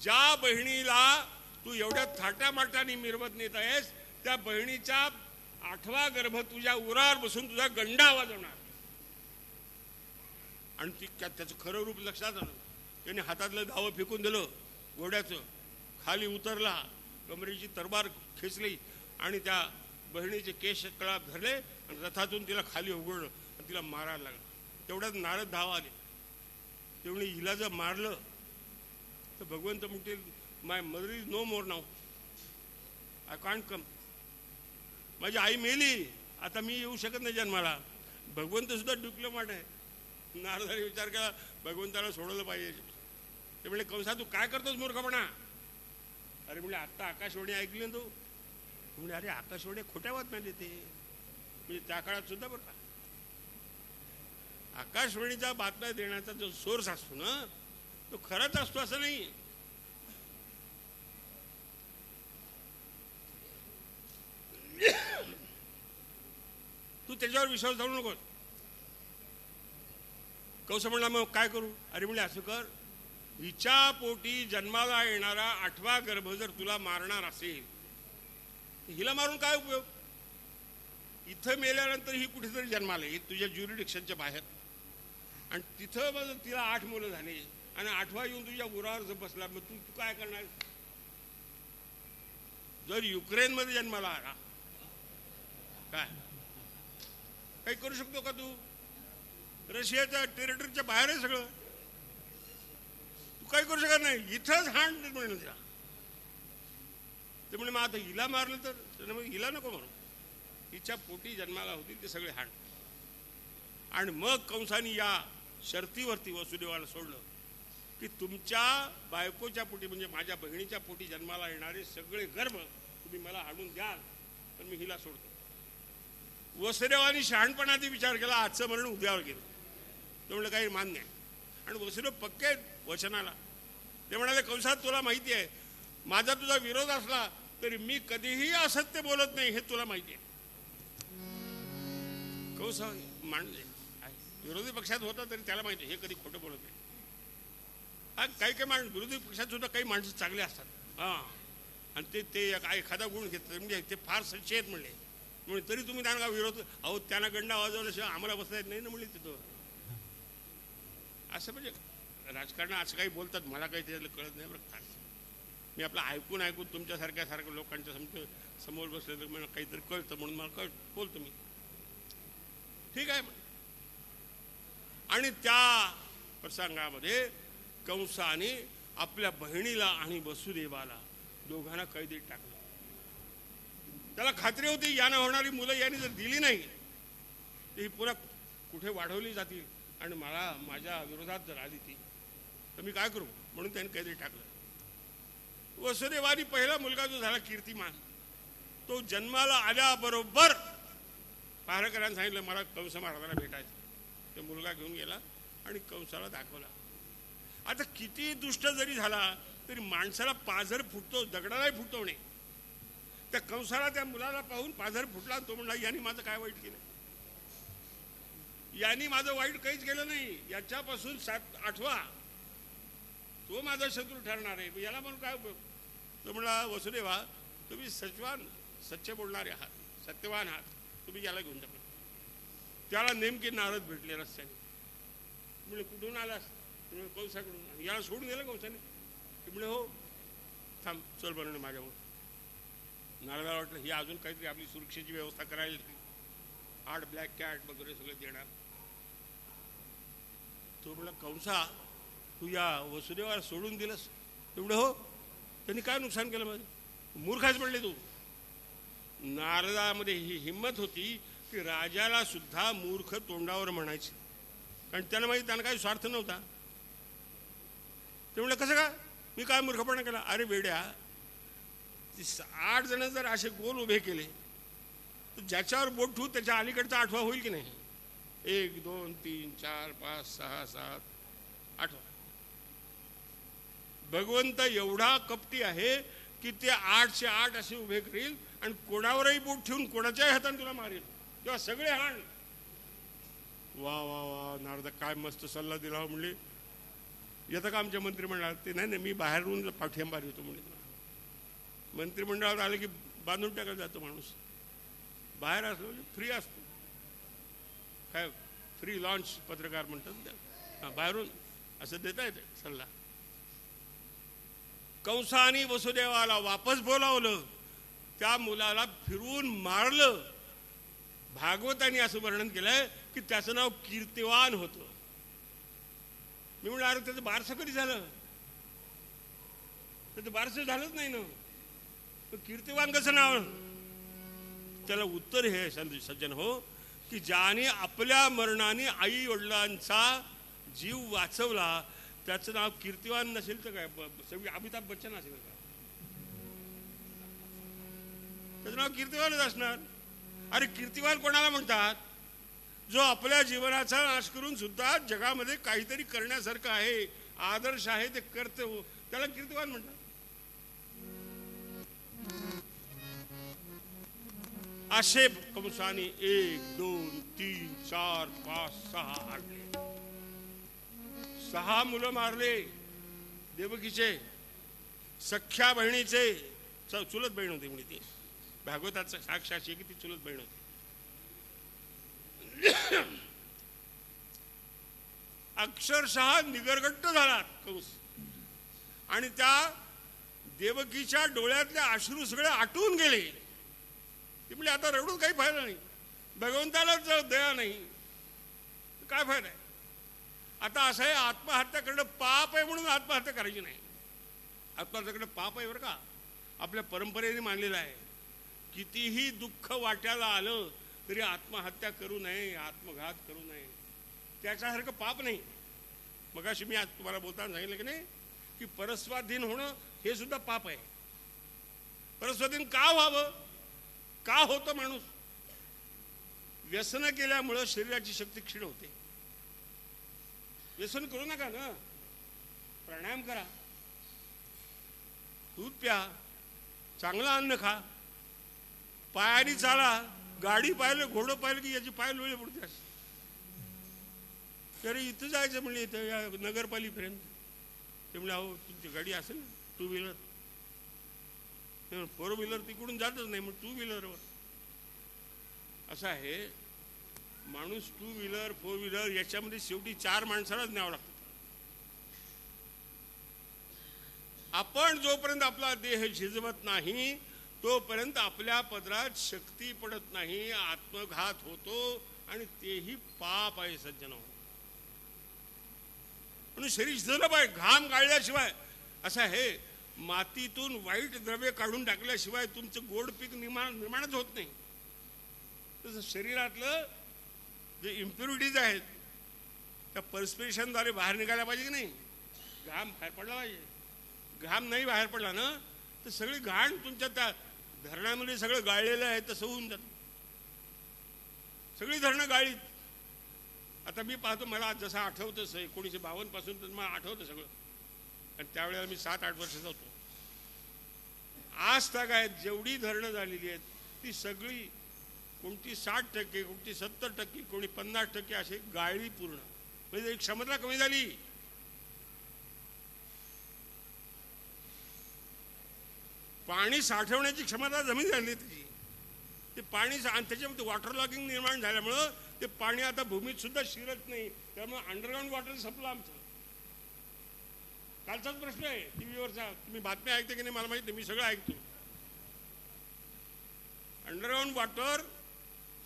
ज्या बहिणीला तू एवढ्या थाटामाटाने मिरवत नेत आहेस त्या बहिणीचा 8वा गर्भ तुझ्या उरावर बसून तुझा गंडा आवाज होणार. आणि ती त्याचं खरं रूप लक्षात आलं. त्याने हातातलं धावं फेकून दिलं घोड्याचं, खाली उतरला, कमरेची तरबार खेचली आणि त्या बहिणीचे केश कळाप धरले आणि रथातून तिला खाली उघडलं आणि तिला मारायला लागलं. तेवढ्यात नारद धाव आले. तेवढी हिला जर मारलं तर भगवंत म्हणतील my mother is no more now, I can't come. माझी आई मेली, आता मी येऊ शकत नाही जन्माला. भगवंत सुद्धा डिप्लोमॅट आहे. नारदाने विचार केला भगवंताला सोडवलं पाहिजे. ते म्हणजे कंसा तू काय करतोस मूर्खपणा. अरे म्हणजे आत्ता आकाशवाणी ऐकली ना तू. म्हणजे अरे आकाशवाणी खोट्या बातम्या देते. म्हणजे त्या काळात सुद्धा बरं का आकाशवाणीच्या बातम्या देण्याचा जो सोर्स असतो ना तो खराच असतो असं नाही. तू त्याच्यावर विश्वास धरू नको. कंस म्हणला मग काय करू. अरे म्हणजे असं कर, हिच्या पोटी जन्माला येणारा 8वा गर्भ जर तुला मारणार असेल हिला मारून काय उपयोग. इथं मेल्यानंतर ही कुठेतरी जन्माला येईल तुझ्या ज्युरिडिक्शनच्या बाहेर आणि तिथं मग तिला 8 मुलं झाली आणि 8वा येऊन तुझ्या उरावर जर बसला मग तू काय करणार. जर युक्रेनमध्ये जन्माला आला काय काही करू शकतो का तू. रशियाच्या टेरिटरीच्या बाहेर आहे सगळं, तू काही करू शकत नाही. इथंच हाण म्हणे तिला. ते म्हणे मग आता हिला मारलं तर मग हिला नको म्हणून हिच्या पोटी जन्माला होतील ते सगळे हाण. आणि मग कंसानी या शर्तीवरती वसुदेवाला सोडलं की तुमच्या बायकोच्या पोटी म्हणजे माझ्या बहिणीच्या पोटी जन्माला येणारे सगळे गर्भ तुम्ही मला आणून द्याल तर मी हिला सोडतो. वसुदेवानी शहाणपणाने विचार केला आजचं मरण उद्यावर गेलं. ते म्हणलं काही मान्य आहे. आणि वसुदेव पक्के वचनाला. ते म्हणाले कंसात तुला माहिती आहे माझा तुझा विरोध असला तरी मी कधीही असत्य बोलत नाही हे तुला माहिती आहे. कंस मांडले विरोधी पक्षात होता तरी त्याला माहिती हे कधी खोटं बोलत नाही. हा काही विरोधी पक्षात सुद्धा काही माणसं चांगले असतात. हां आणि ते एखादा गुण घेतलं म्हणजे ते फार सच्चे आहेत म्हणले. म्हणजे तरी तुम्ही त्यांना विरोध अहो त्यांना गंडा वाजवल्याशिवाय आम्हाला बसता येत नाही ना म्हणले तिथं. असं म्हणजे राजकारणात असं काही बोलतात मला काही त्याच्यातलं कळत नाही बरं. मी आपलं ऐकून तुमच्यासारख्या लोकांच्या समोर बसलं तर मला काहीतरी कळतं म्हणून मला बोलतो मी. ठीक आहे. आणि त्या प्रसंगामध्ये कंसाने आपल्या बहिणीला आणि वसुदेवाला दोघांना कैदेत टाकलं. त्याला खात्री होती यानं होणारी मुलं यांनी जर दिली नाही तर ही पुन्हा कुठे वाढवली जातील आणि मला माझ्या विरोधात जर आली ती तर मी काय करू म्हणून त्याने कैदेत टाकलं. वसुदेवानी पहिला मुलगा जो झाला कीर्तिमान तो जन्माला आल्याबरोबर पहारेकरांनी सांगितलं मला कंस महाराजांना भेटायचं. तो मुलगा घेऊन गेला आणि कंसाला दाखवला. आता किती दुष्ट जरी झाला तरी माणसाला पाझर फुटतो, दगडालाही फुटतो नाही. त्या कंसाला त्या मुलाला पाहून पाझर फुटला. तो म्हणला यांनी माझं काय वाईट केलं. यांनी माझं वाईट काहीच केलं नाही. याच्यापासून 8वा तो माझा शत्रू ठरणार आहे याला म्हणून काय उपयोग. तो म्हणला वसुदेवा तुम्ही सच्चे बोलणारे आहात, सत्यवान आहात, तुम्ही याला घेऊन जा. त्याला नेमके नारद भेटले रस्त्याने. म्हणजे कुठून आलास. कंसाकडून. याला सोडून दिलं कंसाने. म्हणजे हो थांब चल बनवणे माझ्यावर. नारदाला वाटलं ही अजून काहीतरी आपली सुरक्षेची व्यवस्था करायला 8 ब्लॅक कॅट वगैरे सगळे देणार. तो म्हणला कंसा तू या वसुदेवाला सोडून दिलंस. एवढं हो त्यांनी काय नुकसान केलं माझं. मूर्खाच म्हणले तू. नारदामध्ये ही हिंमत होती की राजाला सुद्धा मूर्ख तोंडावर म्हणायचे कारण त्यांना माहिती त्यांना काही स्वार्थ नव्हता. ते म्हणलं कसं काय मी काय मूर्खपणा केला. अरे वेड्या 8 जण जर असे गोल उभे केले तर ज्याच्यावर बोट ठेवू त्याच्या अलीकडचा 8वा होईल की नाही. 1 2 3 4 5 6 7 8वा. भगवंत एवढा कपटी आहे की ते 8चे 8 असे उभे करील आणि कोणावरही बोट ठेवून कोणाच्याही हाताने तुला मारेल. तेव्हा सगळे हाण. वा वा वा नारदा काय मस्त सल्ला दिला म्हणले. येतं का आमच्या मंत्रिमंडळात? ते नाही मी बाहेरून पाठिंबा देतो म्हणजे. मंत्रिमंडळात आलं की बांधून टाकायला जातो माणूस. बाहेर असलो फ्री असतो, काय फ्री लॉन्च पत्रकार म्हणतात, बाहेरून असं देता येते सल्ला. कंसाने वसुदेवाला वापस बोलावलं, त्या मुलाला फिरवून मारलं. भागवतांनी असं वर्णन केलंय की त्याचं नाव कीर्तिवान होतं. मी म्हणलं अरे त्याचं बारसं कधी झालं? त्याचं बारसं झालंच नाही ना, कीर्तिवान कसं नाव? त्याला उत्तर हे सज्जन हो, की ज्याने आपल्या मरणाने आई वडिलांचा जीव वाचवला त्याचं नाव कीर्तिवान नसेल तर काय? अमिताभ बच्चन असेल का? त्याचं नाव कीर्तिवानच असणार. अरे कीर्तिवान कोणाला म्हणतात? जो आपल्या जीवनाचा नाश करून सुद्धा जगामध्ये काहीतरी करण्यासारखं आहे, आदर्श आहे, ते करतो, त्याला कीर्तिवान म्हणतात. असे कंसाने 1 2 3 4 5 6 आणले. 6 मुलं मारले देवकीचे, सख्या बहिणीचे. चुलत बहीण होती म्हणजे ती, भागवताचा साक्षाशी की ती चुलत बहीण होती. अक्षरशः निगरगट्ट झाला कंस. आणि त्या देवकीच्या डोळ्यातले अश्रू सगळे आटून गेले. ती म्हणजे आता रडून काही फायदा नाही, भगवंतालाच दया नाही, काय फायदा आहे? आता असं आहे, आत्महत्या करणं पाप आहे म्हणून आत्महत्या करायची नाही. आत्महत्या करणं पाप आहे बरं का, आपल्या परंपरेने मानलेलं आहे. कितीही दुःख वाट्याला आलं तरी आत्महत्या करू नये, आत्मघात करू नये, त्याच्यासारखं पाप नाही. मगाशी मी आज तुम्हाला बोलताना सांगितलं की नाही की परस्वाधीन होणं हे सुद्धा पाप आहे. परस्वाधीन का व्हावं? का होतं माणूस? व्यसन केल्यामुळं शरीराची शक्ती क्षीण होते. व्यसन करू नका ना, प्राणायाम करा, दूध प्या, चांगलं अन्न खा, पायाने चाला. गाडी पाहिलं, घोडं पाहिलं की याची पाय लोळे पडते. तरी इथं जायचं म्हणले, इथं या नगरपालिकेपर्यंत. ते म्हणले अहो तुमची गाडी असेल ना, 2 व्हीलर. 4 व्हीलर तिकडून जातच नाही, मग 2 व्हीलरवर. असं आहे माणूस. 2 व्हीलर 4 व्हीलर याच्यामध्ये शेवटी 4 माणसालाच न्यावं लागतं. आपण जोपर्यंत आपला देह झिजवत नाही तोपर्यंत आपल्या पदरात शक्ती पडत नाही, आत्मघात होतो, आणि तेही पाप आहे सज्जनो. म्हणून शरीर झिजलं पाहिजे, घाम गाळल्याशिवाय. असं आहे, मातीतून वाईट द्रव्य काढून टाकल्याशिवाय तुमचं गोड पीक निर्माणच होत नाही. तसं शरीरातलं जे इम्प्युरिटीज आहेत त्या पर्स्पिरेशनद्वारे बाहेर निघायला पाहिजे की नाही? घाम बाहेर पडला पाहिजे. घाम नाही बाहेर पडला ना तर सगळी घाण तुमच्या त्या धरणामध्ये सगळं गाळलेलं आहे, तसं होऊन जातं. सगळी धरणं गाळीत. आता मी पाहतो, मला जसं आठवतं 1952 पासून तर मला आठवतं सगळं. आणि त्यावेळेला मी 7-8 वर्षाचा होतो. आज तक आहेत जेवढी धरणं झालेली आहेत ती सगळी, कोणती 60%, कोणती 70%, कोणी 50% असे गाळली पूर्ण. म्हणजे क्षमता कमी झाली. पाणी साठवण्याची क्षमता जमीन झाली त्याची. ते पाणी त्याच्यामध्ये वॉटर लॉगिंग निर्माण झाल्यामुळं ते पाणी आता भूमीत सुद्धा शिरत नाही. त्यामुळे अंडरग्राऊंड वॉटर संपलं आमचं. कालचाच प्रश्न आहे टीव्हीवरचा. तुम्ही बातम्या ऐकते की नाही मला माहिती नाही, मी सगळं ऐकतो. अंडरग्राऊंड वॉटर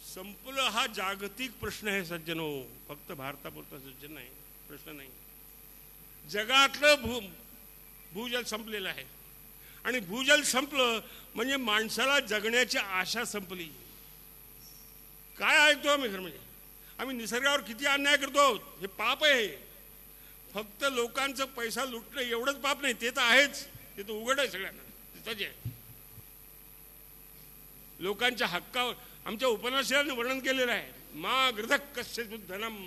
संपलं हा जागतिक प्रश्न आहे सज्जनो, फक्त भारतापुरता सज्जन नाही, प्रश्न नाही. जगातलं भूजल संपलेलं आहे. आणि भूजल संपलं म्हणजे माणसाला जगण्याची आशा संपली. काय ऐकतो आम्ही खरं म्हणजे? आम्ही निसर्गावर किती अन्याय करतो, हे पाप आहे. फक्त लोकांचा पैसा लुटणं एवढंच पाप नाही, ते तर आहेच, ते तर उघड आहे सगळ्यांना, तिथंच आहे. लोकांच्या हक्कावर आमच्या उपन्यासाने वर्णन केलेलं आहे. मा गृधक कस्य धनम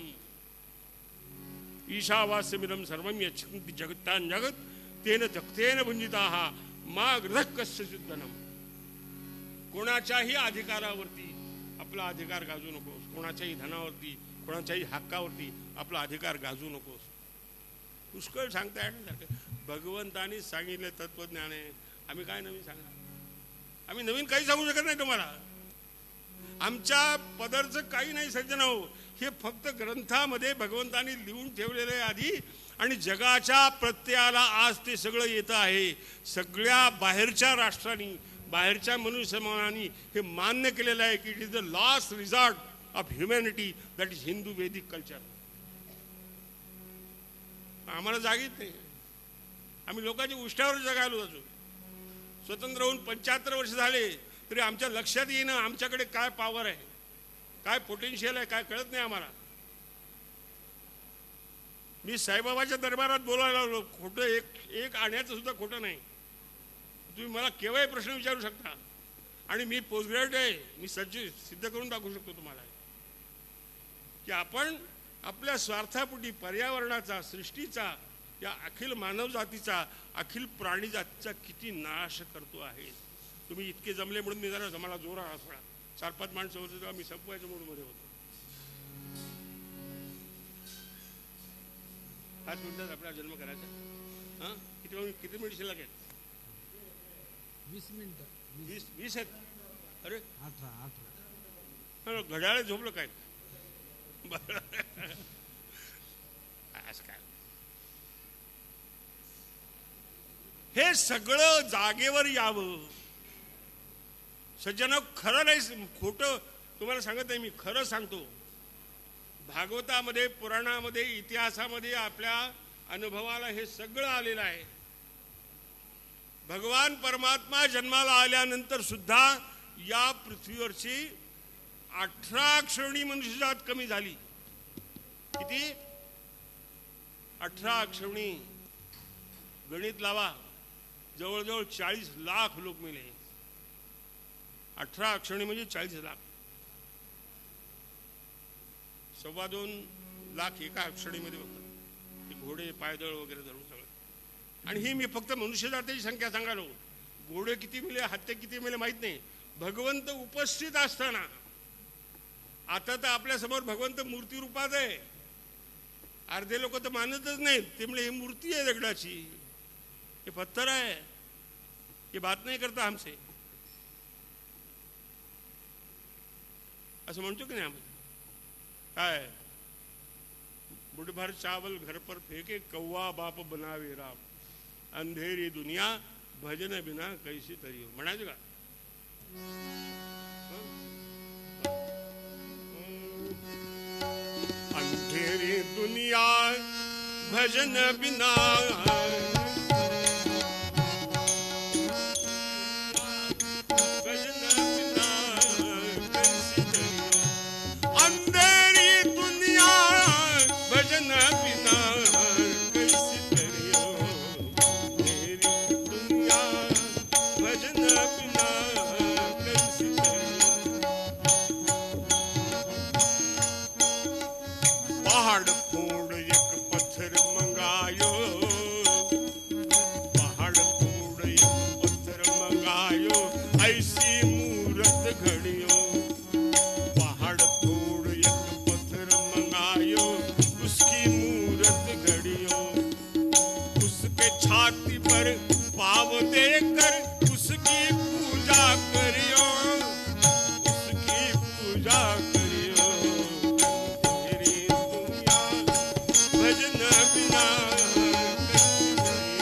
ईशावास्यमिदं सर्वं यच्छन्ति जगत्तां जगत तेन जगतेन भुंजिताः मा गृधक कस्य धनम. कोणाच्याही अधिकारावरती आपला अधिकार गाजू नकोस. कोणाच्याही धनावरती, कोणाच्याही हक्कावरती आपला अधिकार गाजू नकोस. पुष्कळ सांगता येण्यासारखं. भगवंतानी सांगितलं तत्वज्ञान आहे, आम्ही काय नवीन सांगणार? आम्ही नवीन काही सांगू शकत नाही तुम्हाला. आमच्या पदरचं काही नाही सज्जन हो. हे फक्त ग्रंथामध्ये भगवंतानी लिहून ठेवलेलं आहे आधी, आणि जगाच्या प्रत्ययाला आज ते सगळं येतं आहे. सगळ्या बाहेरच्या राष्ट्रांनी, बाहेरच्या मनुष्य समाजाने हे मान्य केलेलं आहे की it is the last resort of humanity, that is Hindu वैदिक कल्चर. आम्हाला जागीच नाही. आम्ही लोकांच्या उष्टावर जगायलो जातो. स्वतंत्र होऊन 75 वर्ष झाले तरी आमच्या लक्षात येईना आमच्याकडे काय पॉवर आहे, काय पोटेन्शियल आहे, काय कळत नाही आम्हाला. मी साईबाबाच्या दरबारात बोलायला लागलो, खोटं एक आण्याचं सुद्धा खोटं नाही. तुम्ही मला केव्हाही प्रश्न विचारू शकता, आणि मी पोस्ट ग्रॅज्युएट आहे. मी सिद्ध करून दाखवू शकतो तुम्हाला की आपण आपल्या स्वार्थापोटी पर्यावरणाचा, सृष्टीचा, या अखिल मानवजातीचा, अखिल प्राणी जातीचा किती नाश करतो आहे. तुम्ही इतके जमले म्हणून मी जरा मला जोर आला थोडा. 4-5 माणसं होते तेव्हा मी संपवायच्या मूडमध्ये होतो. 5 मिनिटात आपला जन्म करायचा. हां, किती मिनिट शिल्लक आहेत? 20 मिनिटं. 20 आहेत. अरे 18. घड्याळ झोपलं काय? आज काय हे सगळं जागेवर यावं. सज्जन, खरं नाही, खोटं तुम्हाला सांगत नाही, मी खरं सांगतो. भागवतामध्ये, पुराणामध्ये, इतिहासामध्ये आपल्या अनुभवाला हे सगळं आलेलं आहे. भगवान परमात्मा जन्माला आल्यानंतर सुद्धा या पृथ्वीवरची 18 क्षणी मनुष्यजात कमी झाली. किती? 18 क्षणी. गणित लावा, जवळजवळ 40 लाख लोक मेले. 18 क्षणी म्हणजे 40 लाख. 2.25 लाख एका क्षणीमध्ये बघतात. घोडे, पायदळ वगैरे धरून सगळं. आणि ही मी फक्त मनुष्यजातीची संख्या सांगालो. घोडे किती मेले, हत्या किती मेले माहित नाही. भगवंत उपस्थित असताना. आता तर आपल्या समोर भगवंत मूर्ती रूपात आहे. अर्धे लोक तर मानतच नाहीत. ते म्हणजे ही मूर्ती आहे दगडाची, हे पत्थर आहे, हे बात नाही करता हमसे, असं म्हणतो की नाही आम्ही? काय बुढ़भर चावल घर पर फेंके, कौवा बाप बनावे राम, अंधेरी दुनिया भजन बिना कैसी तरी हो. म्हणायचं का? अंधेरी दुनिया भजन बिना, भजन बिना कैसी तरी हो. अंधेरी दुनिया भजन बिना कैसी तरी हो. अंधेरी दुनिया भजन बिना कैसी तरी हो. पहाड़ फोड़ एक पत्थर मंगायो, पहाड़ फोड़ एक पत्थर मंगायो, ऐसी मूरत घड़ियो. पहाड़ फोड़ एक पत्थर मंगायो, उसकी मूरत घड़ियो. उसके छाती पर पाव देकर उसकी पूजा करियो, उसकी पूजा करियो. अंधेरी दुनिया भजन बिना कैसी तरी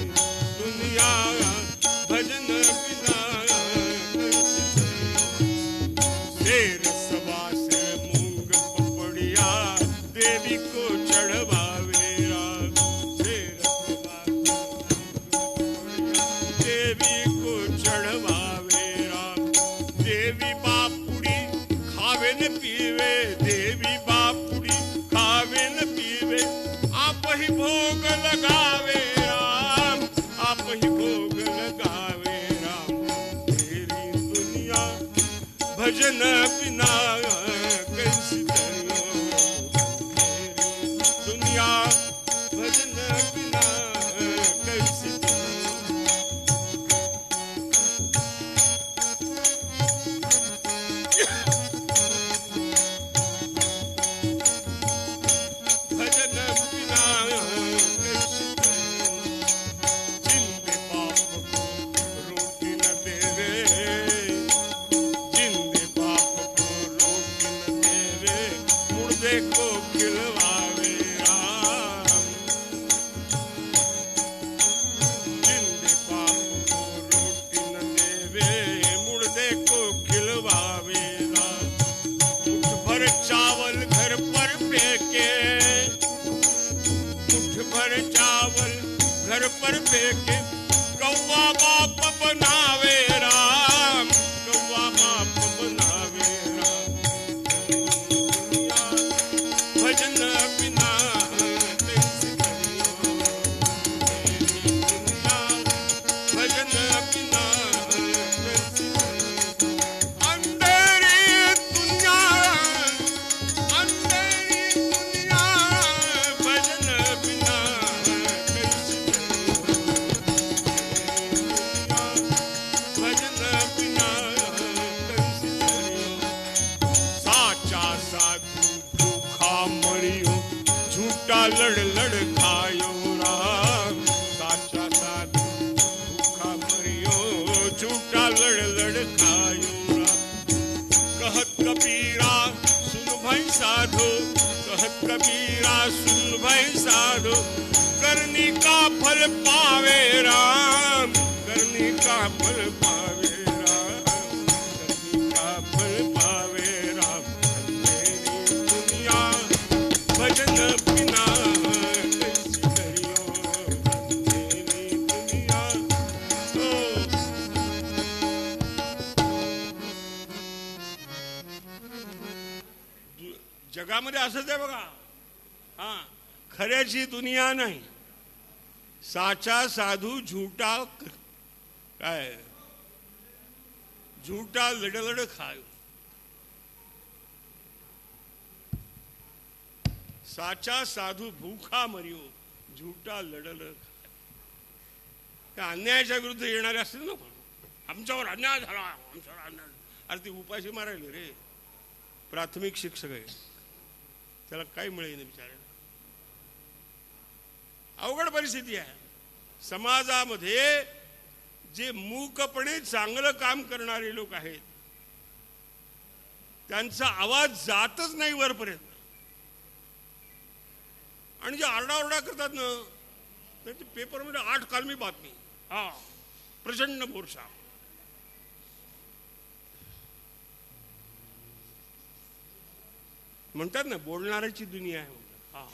हो. दुनिया भजन बिना कैसी तरी हो. शेर सवा से मूंग पपड़िया देवी को चढ़वावे राम. शेर सवा से मूंग घर पर फेंके कौवा बाप बनावे राम, कौवा बाप बनावे राम। भजन बिना कैसी करियो, भजन बिना कैसी करियो। अंधेरी दुनिया, अंधेरी दुनिया, भजन बिना कैसी भजन बिना कैसी करियो। साचा साधू भूखा मरियो, झूठा लड़ लड़ खायो राम। साचा साधू भूखा मरियो, झूठा लड़ लड़ खायो राम। कहत कबीरा सुन भाई साधो, कहत कबीरा सुन भाई साधो, करनी का फल पावे राम, करनी का फल पावे राम, करनी का फल पावे राम। अंधेरी दुनिया भजन बिना कैसी करियो, अंधेरी दुनिया। जगामध्ये असंच आहे बघा. हा, खऱ्याची दुनिया नाही. साचा साधू झूठा काय, झूठा लडलड खायो. साचा साधू भूखा मरियो, झूठा लडलड खायो. त्या अन्यायाच्या विरुद्ध येणारे असतील ना, आमच्यावर अन्याय झाला, आमच्यावर अन्याय. अरे ती उपाशी मारायला रे. प्राथमिक शिक्षक आहे, त्याला काय मिळेल विचारायला. अवघड परिस्थिती आहे. समाजामध्ये जे मूकपणे चांगलं काम करणारे लोक आहेत, त्यांचा आवाज जातच नाही वरपर्यंत. आणि जे आरडाओरडा करतात ना, त्यांची पेपरमध्ये 8 कलमी बातमी. हा, प्रचंड मोर्चा. म्हणतात ना, बोलणाऱ्याची दुनिया आहे. हा,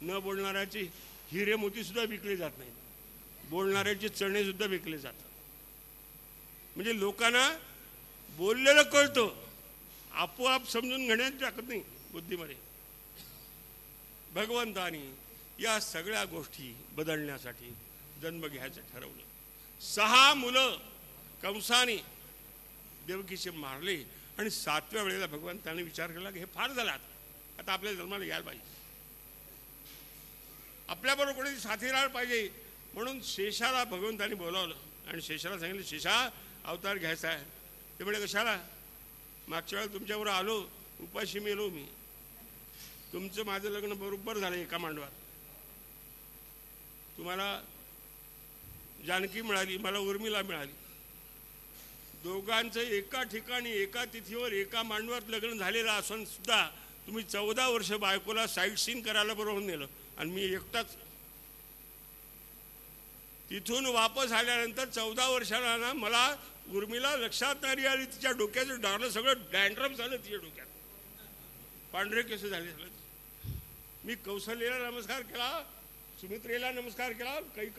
न बोलणाऱ्याची हिरे मोती सुद्धा विकले जात नाहीत, बोलणाऱ्याचे चणे सुद्धा विकले जातात. म्हणजे लोकांना बोललेलं कळतं, आपोआप समजून घेण्याची ताकद नाही बुद्धीमध्ये. भगवंतानी या सगळ्या गोष्टी बदलण्यासाठी जन्म घ्यायचं ठरवलं. 6 मुलं कंसाने देवकीचे मारले आणि 7व्या वेळेला भगवंताने विचार केला की हे फार झालं, आता आपल्या जन्माला यायला पाहिजे, आपल्याबरोबर कोणी साथीदार पाहिजे. म्हणून शेषाला भगवंताने बोलावलं आणि शेषाला सांगितलं, शेषा अवतार घ्यायचा आहे. ते म्हणजे कशाला, मागच्या वेळेला तुमच्याबरोबर आलो, उपाशी मेलो मी, तुमचं माझं लग्न बरोबर झालं एका मांडवात. तुम्हाला जानकी मिळाली, मला उर्मिला मिळाली. दोघांचं एका ठिकाणी एका तिथीवर एका मांडवात लग्न झालेलं असून सुद्धा तुम्ही 14 वर्ष बायकोला साईट सीन करायला बरोबर नेलं आणि मी एकटाच. तिथून वापस आल्यानंतर 14 वर्षाला ना मला उर्मिला लक्षात नाही आली. तिच्या डोक्याचं डागलं सगळं डॅन्ड्रफ झालं तिच्या डोक्यात, पांढरे केस झाले सगळे. मी कौशल्याला नमस्कार केला, सुमित्रेला नमस्कार केला, काही